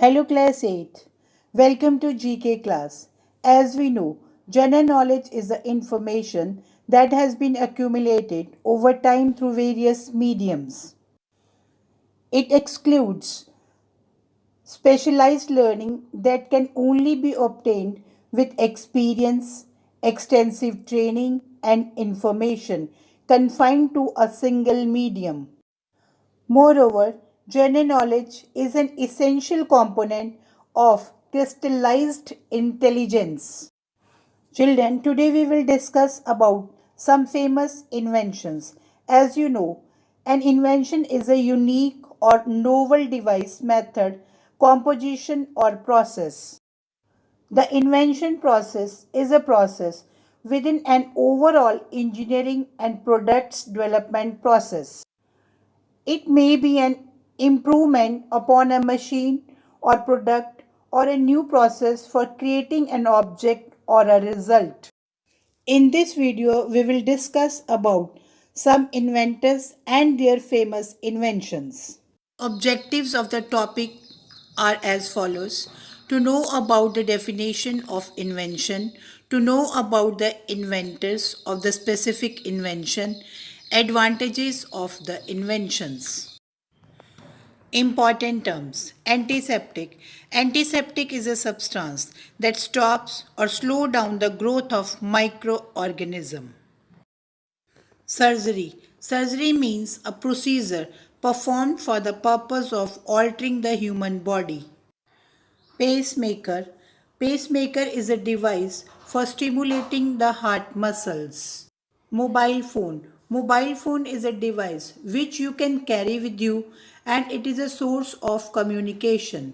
Hello, Class 8. Welcome to GK class. As we know, general knowledge is the information that has been accumulated over time through various mediums. It excludes specialized learning that can only be obtained with experience, extensive training, and information confined to a single medium. Moreover, general knowledge is an essential component of crystallized intelligence. Children, today we will discuss about some famous inventions. As you know, an invention is a unique or novel device, method, composition or process. The invention process is a process within an overall engineering and products development process. It may be an improvement upon a machine or product or a new process for creating an object or a result. In this video, we will discuss about some inventors and their famous inventions. Objectives of the topic are as follows: to know about the definition of invention, to know about the inventors of the specific invention, advantages of the inventions. Important terms: antiseptic. Antiseptic is a substance that stops or slows down the growth of microorganism. Surgery. Surgery means a procedure performed for the purpose of altering the human body. Pacemaker. Pacemaker is a device for stimulating the heart muscles. Mobile phone. Mobile phone is a device which you can carry with you and it is a source of communication.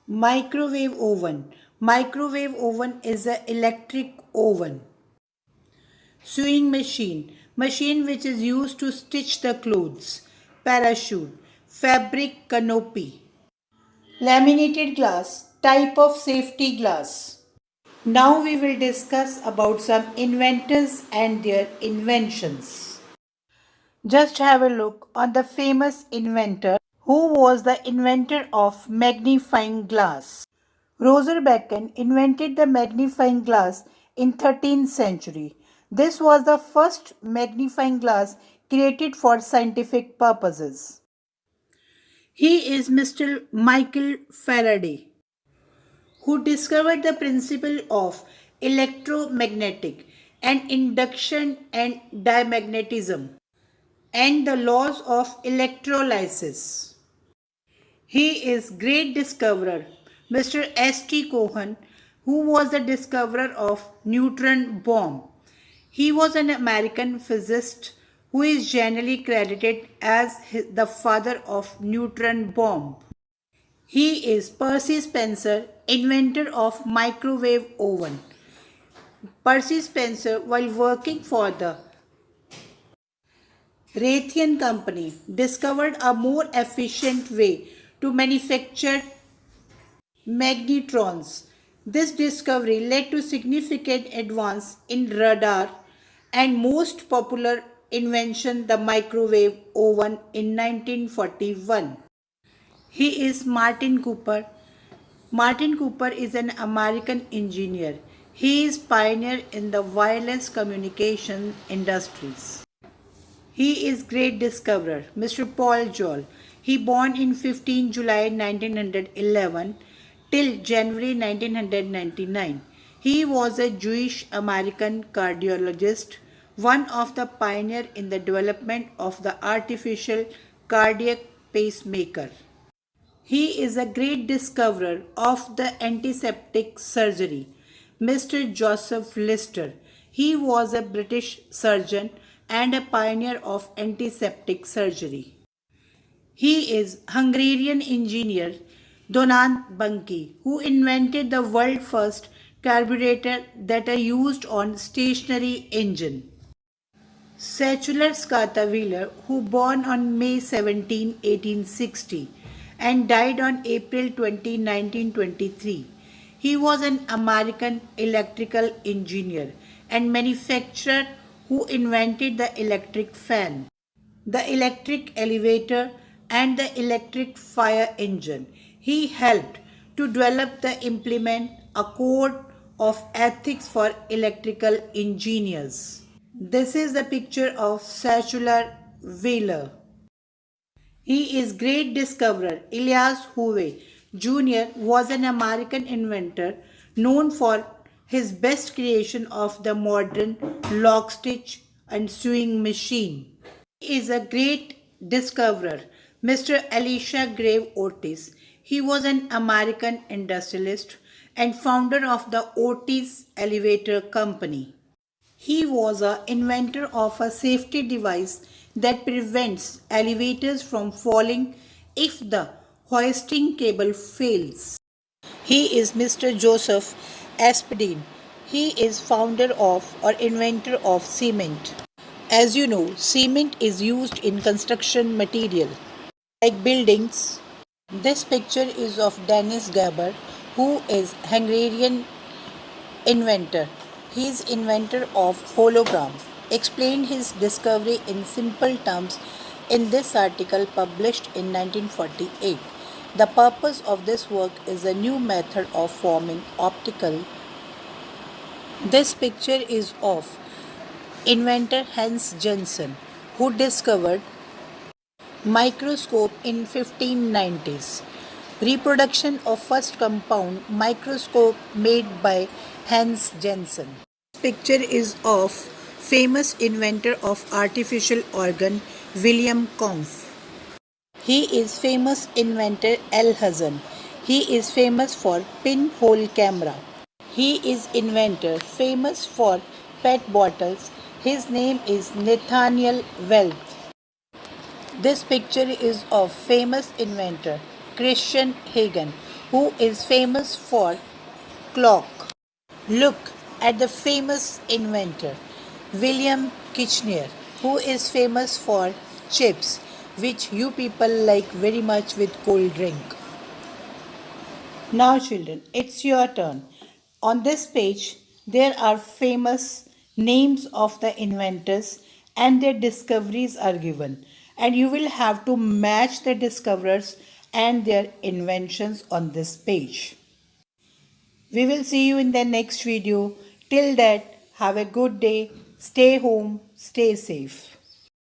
Microwave oven. Microwave oven is an electric oven. Sewing machine. Machine which is used to stitch the clothes. Parachute. Fabric canopy. Laminated glass. Type of safety glass. Now we will discuss about some inventors and their inventions. Just have a look on the famous inventor who was the inventor of magnifying glass. Roger Bacon invented the magnifying glass in 13th century. This was the first magnifying glass created for scientific purposes. He is Mr. Michael Faraday, who discovered the principle of electromagnetic and induction and diamagnetism and the laws of electrolysis. He is great discoverer Mr. S.T. Cohen, who was the discoverer of neutron bomb. He was an American physicist who is generally credited as the father of neutron bomb. He is Percy Spencer, inventor of microwave oven. Percy Spencer, while working for the Raytheon Company, discovered a more efficient way to manufacture magnetrons. This discovery led to significant advance in radar and most popular invention, the microwave oven in 1941. He is Martin Cooper. Martin Cooper is an American engineer. He is pioneer in the wireless communication industries. He is great discoverer, Mr. Paul Joule. He born in 15 July 1911 till January 1999. He was a Jewish American cardiologist, one of the pioneer in the development of the artificial cardiac pacemaker. He is a great discoverer of the antiseptic surgery, Mr. Joseph Lister. He was a British surgeon and a pioneer of antiseptic surgery. He is Hungarian engineer Donat Bunke, who invented the world first carburetor that are used on stationary engine. Sachular Scatawheeler, who born on May 17, 1860 and died on April 20, 1923. He was an American electrical engineer and manufacturer who invented the electric fan, the electric elevator, and the electric fire engine. He helped to develop the implement a code of ethics for electrical engineers. This is the picture of Circular Wheeler. He is great discoverer Elias Howe Jr. was an American inventor known for his best creation of the modern lock stitch and sewing machine. He is a great discoverer Mr. Elisha Grave Otis. He was an American industrialist and founder of the Otis Elevator Company. He was an inventor of a safety device that prevents elevators from falling if the hoisting cable fails. He is Mr. Joseph Aspdin. He is founder of or inventor of cement. As you know, cement is used in construction material like buildings. This picture is of Dennis Gaber, who is Hungarian inventor. He is inventor of hologram. Explained his discovery in simple terms in this article published in 1948. The purpose of this work is a new method of forming optical. This picture is of inventor Hans Jensen, who discovered microscope in 1590s. Reproduction of first compound microscope made by Hans Jensen. This picture is of famous inventor of artificial organ William Kampf. He is famous inventor Alhazen. He is famous for pinhole camera. He is inventor famous for pet bottles. His name is Nathaniel Welth. This picture is of famous inventor Christian Hagen, who is famous for clock. Look at the famous inventor William Kitchener, who is famous for chips, which you people like very much with cold drink. Now children, it's your turn. On this page, there are famous names of the inventors and their discoveries are given. And you will have to match the discoverers and their inventions on this page. We will see you in the next video. Till that, have a good day. Stay home, stay safe.